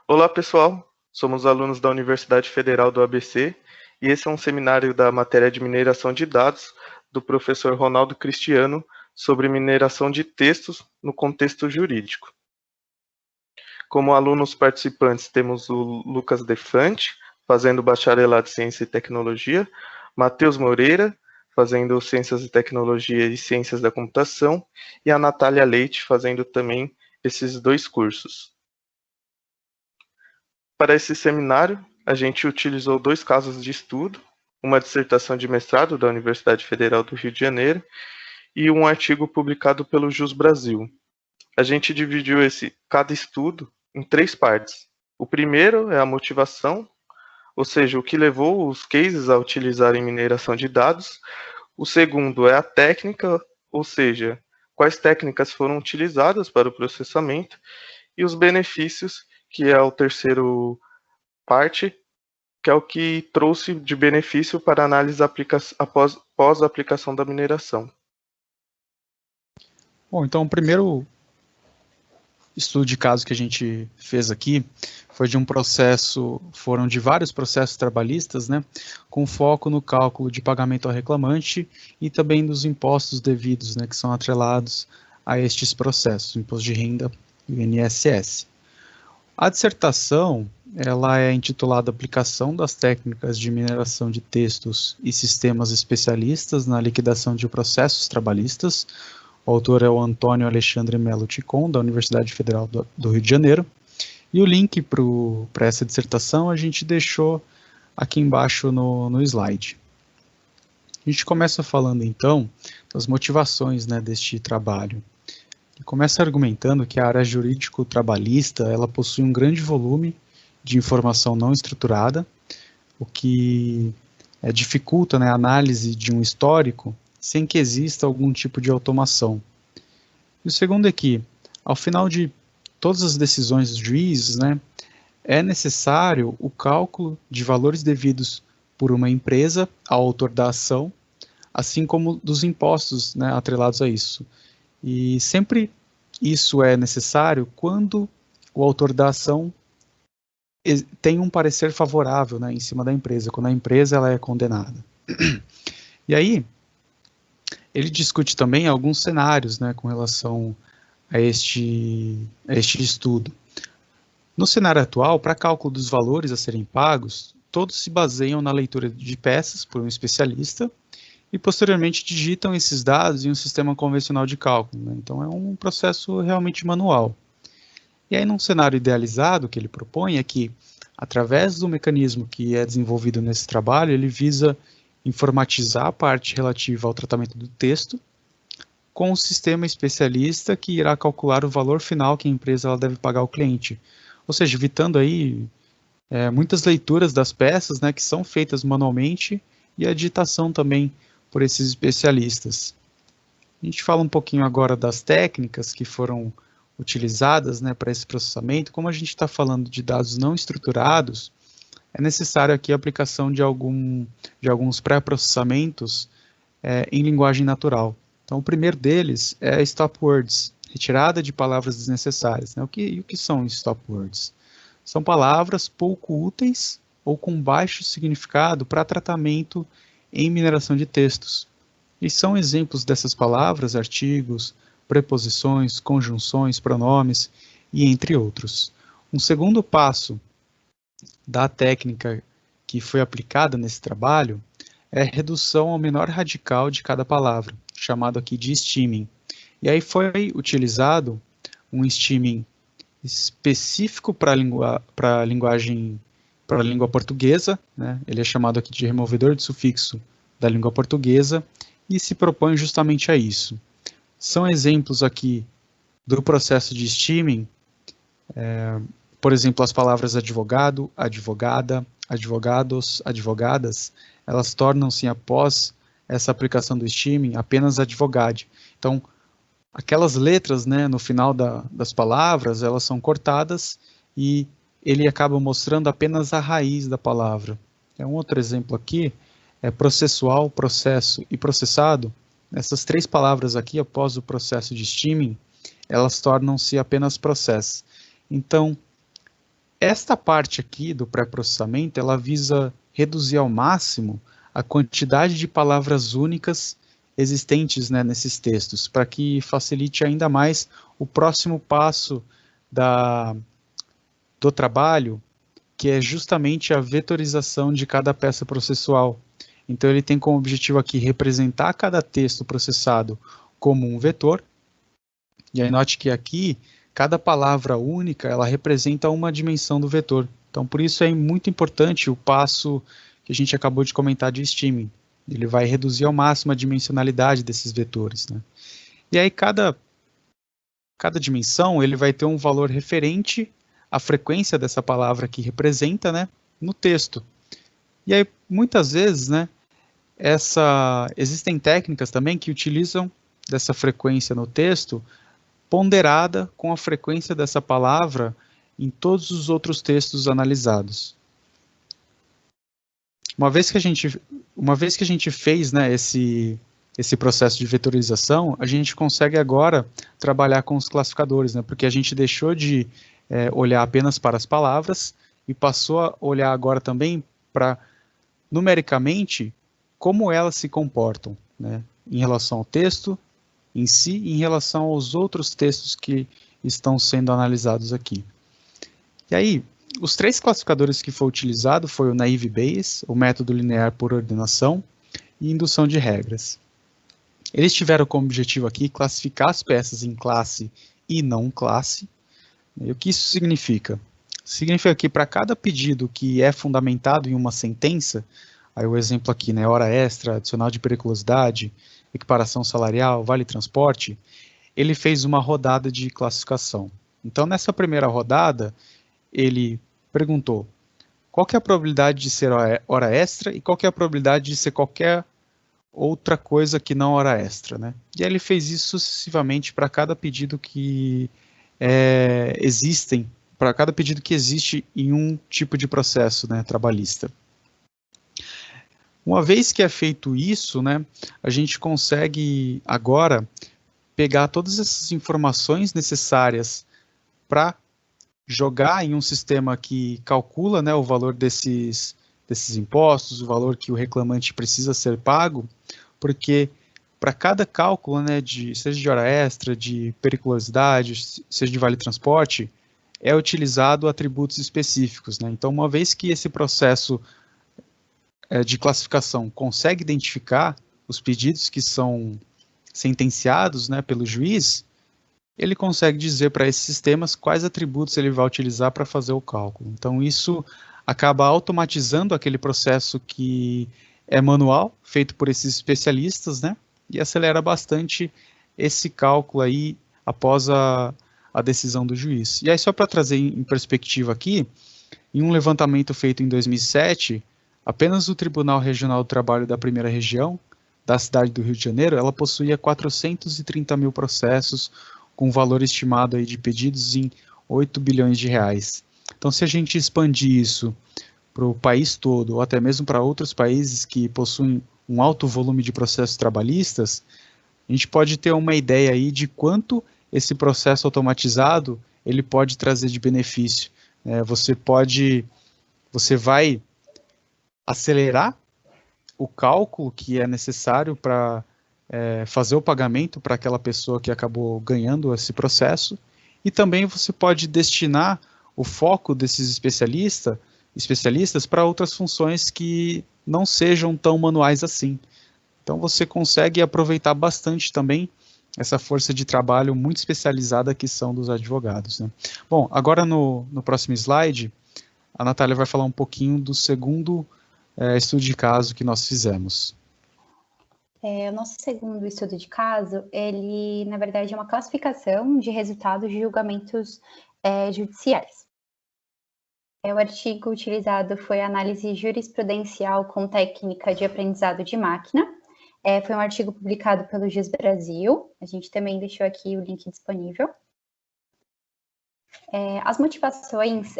Olá, pessoal. Somos alunos da Universidade Federal do ABC e esse é um seminário da matéria de mineração de dados do professor Ronaldo Cristiano sobre mineração de textos no contexto jurídico. Como alunos participantes, temos o Lucas Defante, fazendo bacharelado em Ciência e Tecnologia, Matheus Moreira, fazendo Ciências e Tecnologia e Ciências da Computação, e a Natália Leite, fazendo também esses dois cursos. Para esse seminário, a gente utilizou dois casos de estudo, uma dissertação de mestrado da Universidade Federal do Rio de Janeiro e um artigo publicado pelo JUS Brasil. A gente dividiu cada estudo em três partes. O primeiro é a motivação, ou seja, o que levou os cases a utilizarem mineração de dados. O segundo é a técnica, ou seja, quais técnicas foram utilizadas para o processamento, e os benefícios, que é o terceiro parte, que é o que trouxe de benefício para análise após a aplicação da mineração. Bom, então o primeiro estudo de caso que a gente fez aqui foi de foram de vários processos trabalhistas, né, com foco no cálculo de pagamento ao reclamante e também dos impostos devidos, né, que são atrelados a estes processos, imposto de renda e o INSS. A dissertação, ela é intitulada Aplicação das técnicas de mineração de textos e sistemas especialistas na liquidação de processos trabalhistas. O autor é o Antônio Alexandre Melo Ticon, da Universidade Federal do Rio de Janeiro. E o link para essa dissertação a gente deixou aqui embaixo no slide. A gente começa falando, então, das motivações, né, deste trabalho. E começa argumentando que a área jurídico-trabalhista ela possui um grande volume de informação não estruturada, o que dificulta, né, a análise de um histórico sem que exista algum tipo de automação. E o segundo é que, ao final de todas as decisões dos juízes, né, é necessário o cálculo de valores devidos por uma empresa ao autor da ação, assim como dos impostos, né, atrelados a isso. E sempre isso é necessário quando o autor da ação tem um parecer favorável, né, em cima da empresa, quando a empresa ela é condenada. E aí, ele discute também alguns cenários, né, com relação a este estudo. No cenário atual, para cálculo dos valores a serem pagos, todos se baseiam na leitura de peças por um especialista e posteriormente digitam esses dados em um sistema convencional de cálculo, né? Então é um processo realmente manual. E aí num cenário idealizado que ele propõe é que, através do mecanismo que é desenvolvido nesse trabalho, ele visa informatizar a parte relativa ao tratamento do texto com o sistema especialista que irá calcular o valor final que a empresa ela deve pagar ao cliente. Ou seja, evitando aí muitas leituras das peças, né, que são feitas manualmente e a digitação também por esses especialistas. A gente fala um pouquinho agora das técnicas que foram utilizadas, né, para esse processamento. Como a gente está falando de dados não estruturados, é necessário aqui a aplicação de alguns pré-processamentos em linguagem natural. Então, o primeiro deles é stop words, retirada de palavras desnecessárias, né? O que são stop words? São palavras pouco úteis ou com baixo significado para tratamento em mineração de textos. E são exemplos dessas palavras, artigos, preposições, conjunções, pronomes e entre outros. Um segundo passo da técnica que foi aplicada nesse trabalho é a redução ao menor radical de cada palavra, chamado aqui de steaming. E aí foi utilizado um steaming específico para a língua portuguesa, né? Ele é chamado aqui de removedor de sufixo da língua portuguesa e se propõe justamente a isso. São exemplos aqui do processo de steaming, por exemplo, as palavras advogado, advogada, advogados, advogadas, elas tornam-se, após essa aplicação do steaming, apenas advogade. Então, aquelas letras, né, no final das palavras, elas são cortadas e ele acaba mostrando apenas a raiz da palavra. Um outro exemplo aqui é processual, processo e processado. Essas três palavras aqui, após o processo de steaming, elas tornam-se apenas process. Então, esta parte aqui do pré-processamento, ela visa reduzir ao máximo a quantidade de palavras únicas existentes, né, nesses textos, para que facilite ainda mais o próximo passo do trabalho, que é justamente a vetorização de cada peça processual. Então ele tem como objetivo aqui representar cada texto processado como um vetor, e aí note que aqui, cada palavra única, ela representa uma dimensão do vetor. Então por isso é muito importante o passo que a gente acabou de comentar de steaming. Ele vai reduzir ao máximo a dimensionalidade desses vetores, né? E aí cada dimensão ele vai ter um valor referente à frequência dessa palavra que representa, né, no texto. E aí muitas vezes, né, existem técnicas também que utilizam dessa frequência no texto ponderada com a frequência dessa palavra em todos os outros textos analisados. Uma vez que a gente fez, né, esse processo de vetorização, a gente consegue agora trabalhar com os classificadores, né, porque a gente deixou de olhar apenas para as palavras e passou a olhar agora também para, numericamente, como elas se comportam, né, em relação ao texto em si e em relação aos outros textos que estão sendo analisados aqui. E aí, os 3 classificadores que foi utilizado foi o Naive Bayes, o método linear por ordenação e indução de regras. Eles tiveram como objetivo aqui classificar as peças em classe e não classe. E o que isso significa? Significa que para cada pedido que é fundamentado em uma sentença, aí o exemplo aqui, né, hora extra, adicional de periculosidade, equiparação salarial, vale transporte, ele fez uma rodada de classificação. Então, nessa primeira rodada, ele perguntou qual que é a probabilidade de ser hora extra e qual que é a probabilidade de ser qualquer outra coisa que não hora extra, né? E aí ele fez isso sucessivamente para cada pedido que para cada pedido que existe em um tipo de processo, né, trabalhista. Uma vez que é feito isso, né, a gente consegue agora pegar todas essas informações necessárias para jogar em um sistema que calcula, né, o valor desses impostos, o valor que o reclamante precisa ser pago, porque para cada cálculo, né, seja de hora extra, de periculosidade, seja de vale transporte, é utilizado atributos específicos, né? Então, uma vez que esse processo de classificação consegue identificar os pedidos que são sentenciados, né, pelo juiz, ele consegue dizer para esses sistemas quais atributos ele vai utilizar para fazer o cálculo. Então, isso acaba automatizando aquele processo que é manual, feito por esses especialistas, né, e acelera bastante esse cálculo aí após a decisão do juiz. E aí, só para trazer em perspectiva aqui, em um levantamento feito em 2007, apenas o Tribunal Regional do Trabalho da Primeira Região, da cidade do Rio de Janeiro, ela possuía 430 mil processos, com valor estimado aí de pedidos em 8 bilhões de reais. Então, se a gente expandir isso para o país todo, ou até mesmo para outros países que possuem um alto volume de processos trabalhistas, a gente pode ter uma ideia aí de quanto esse processo automatizado ele pode trazer de benefício. Você vai acelerar o cálculo que é necessário para fazer o pagamento para aquela pessoa que acabou ganhando esse processo, e também você pode destinar o foco desses especialistas para outras funções que não sejam tão manuais assim. Então você consegue aproveitar bastante também essa força de trabalho muito especializada que são dos advogados, né? Bom, agora no próximo slide, a Natália vai falar um pouquinho do segundo estudo de caso que nós fizemos. O nosso segundo estudo de caso, ele, na verdade, é uma classificação de resultados de julgamentos judiciais. O artigo utilizado foi a análise jurisprudencial com técnica de aprendizado de máquina. Foi um artigo publicado pelo JUS Brasil. A gente também deixou aqui o link disponível. As motivações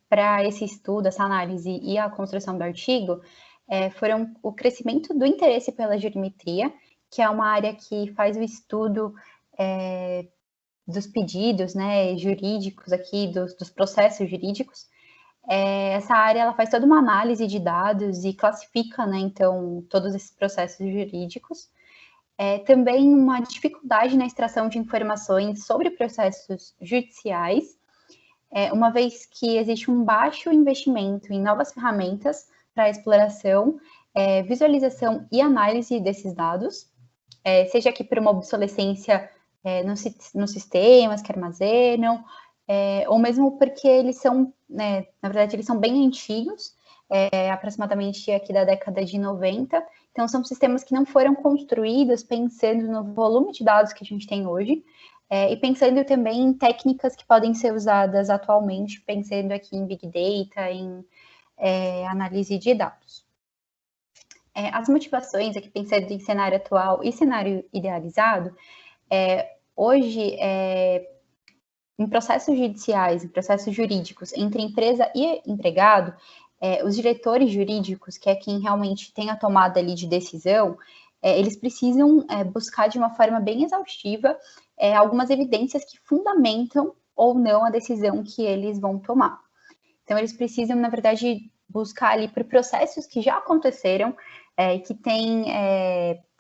para esse estudo, essa análise e a construção do artigo foram o crescimento do interesse pela jurimetria, que é uma área que faz o estudo dos pedidos, né, jurídicos aqui, dos processos jurídicos, Essa área ela faz toda uma análise de dados e classifica, né, então, todos esses processos jurídicos. Também uma dificuldade na extração de informações sobre processos judiciais, uma vez que existe um baixo investimento em novas ferramentas para exploração, visualização e análise desses dados, seja aqui por uma obsolescência nos sistemas que armazenam, ou mesmo porque eles são, né, na verdade, eles são bem antigos, aproximadamente aqui da década de 90, então são sistemas que não foram construídos pensando no volume de dados que a gente tem hoje, e pensando também em técnicas que podem ser usadas atualmente, pensando aqui em Big Data, em análise de dados. As motivações, aqui pensando em cenário atual e cenário idealizado, hoje, em processos judiciais, em processos jurídicos, entre empresa e empregado, os diretores jurídicos, que é quem realmente tem a tomada ali de decisão, eles precisam buscar de uma forma bem exaustiva algumas evidências que fundamentam ou não a decisão que eles vão tomar. Então, eles precisam, na verdade, buscar ali por processos que já aconteceram, que têm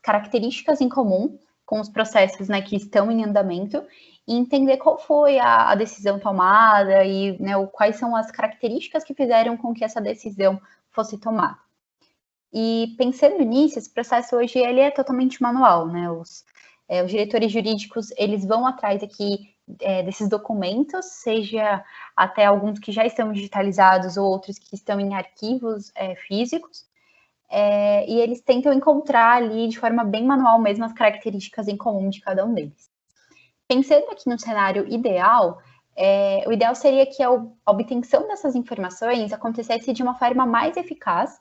características em comum com os processos, né, que estão em andamento, e entender qual foi a decisão tomada e, né, quais são as características que fizeram com que essa decisão fosse tomada. E pensando nisso, esse processo hoje ele é totalmente manual, né? Os diretores jurídicos eles vão atrás aqui desses documentos, seja até alguns que já estão digitalizados ou outros que estão em arquivos físicos, e eles tentam encontrar ali de forma bem manual mesmo as características em comum de cada um deles. Pensando aqui no cenário ideal, o ideal seria que a obtenção dessas informações acontecesse de uma forma mais eficaz,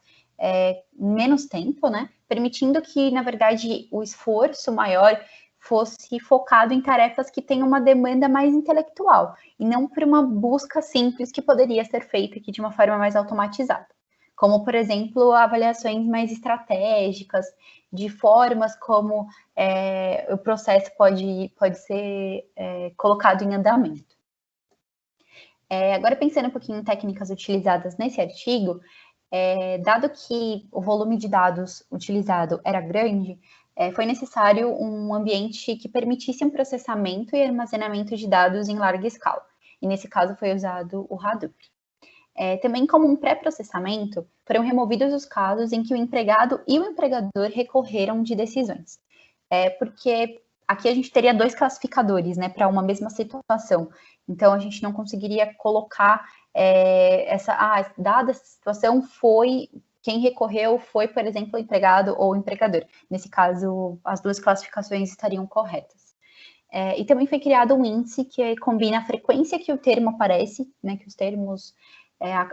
menos tempo, né? Permitindo que, na verdade, o esforço maior fosse focado em tarefas que têm uma demanda mais intelectual, e não por uma busca simples que poderia ser feita aqui de uma forma mais automatizada. Como, por exemplo, avaliações mais estratégicas, de formas como o processo pode ser colocado em andamento. Agora, pensando um pouquinho em técnicas utilizadas nesse artigo, dado que o volume de dados utilizado era grande, foi necessário um ambiente que permitisse um processamento e armazenamento de dados em larga escala. E nesse caso foi usado o Hadoop. Também como um pré-processamento, foram removidos os casos em que o empregado e o empregador recorreram de decisões. Porque aqui a gente teria dois classificadores, né, para uma mesma situação. Então, a gente não conseguiria colocar dada essa situação, quem recorreu foi, por exemplo, o empregado ou o empregador. Nesse caso, as duas classificações estariam corretas. E também foi criado um índice que combina a frequência que o termo aparece, né, que os termos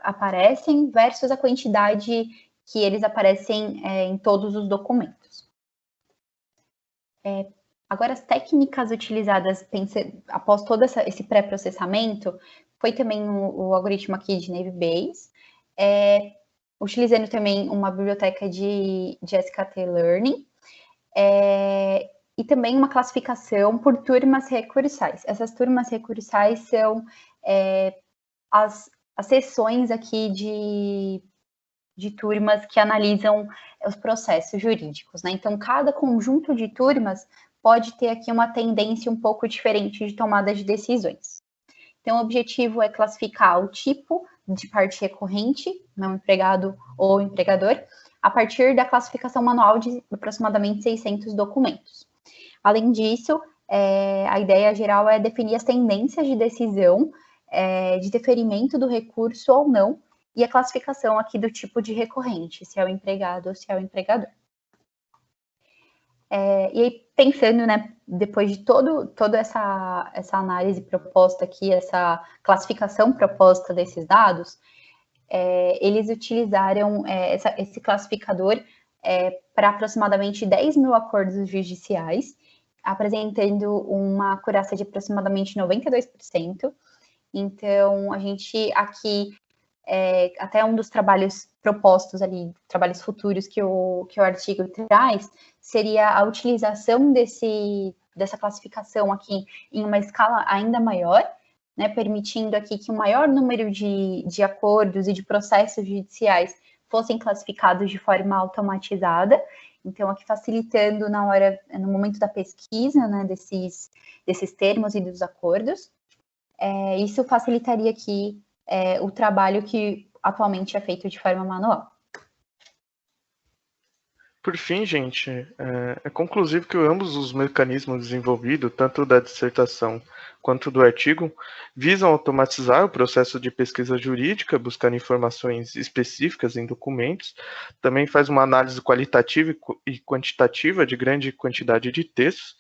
aparecem, versus a quantidade que eles aparecem em todos os documentos. Agora, as técnicas utilizadas após todo esse pré-processamento foi também o algoritmo aqui de Naive Bayes, utilizando também uma biblioteca de SKT-Learning, e também uma classificação por turmas recursais. Essas turmas recursais são as seções aqui de turmas que analisam os processos jurídicos, né? Então, cada conjunto de turmas pode ter aqui uma tendência um pouco diferente de tomada de decisões. Então, o objetivo é classificar o tipo de parte recorrente, não empregado ou empregador, a partir da classificação manual de aproximadamente 600 documentos. Além disso, a ideia geral é definir as tendências de decisão, de deferimento do recurso ou não, e a classificação aqui do tipo de recorrente, se é o empregado ou se é o empregador. E aí, pensando, né, depois de toda essa análise proposta aqui, essa classificação proposta desses dados, eles utilizaram esse classificador para aproximadamente 10 mil acordos judiciais, apresentando uma acurácia de aproximadamente 92%. Então, a gente aqui, até um dos trabalhos propostos ali, trabalhos futuros que o artigo traz, seria a utilização dessa classificação aqui em uma escala ainda maior, né, permitindo aqui que o maior número de acordos e de processos judiciais fossem classificados de forma automatizada, então aqui facilitando no momento da pesquisa, né, desses termos e dos acordos. Isso facilitaria aqui o trabalho que atualmente é feito de forma manual. Por fim, gente, é conclusivo que ambos os mecanismos desenvolvidos, tanto da dissertação quanto do artigo, visam automatizar o processo de pesquisa jurídica, buscando informações específicas em documentos, também faz uma análise qualitativa e quantitativa de grande quantidade de textos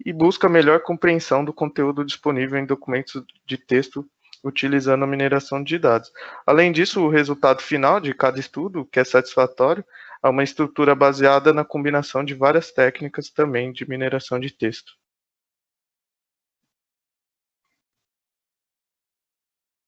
e busca melhor compreensão do conteúdo disponível em documentos de texto utilizando a mineração de dados. Além disso, o resultado final de cada estudo, que é satisfatório, é uma estrutura baseada na combinação de várias técnicas também de mineração de texto.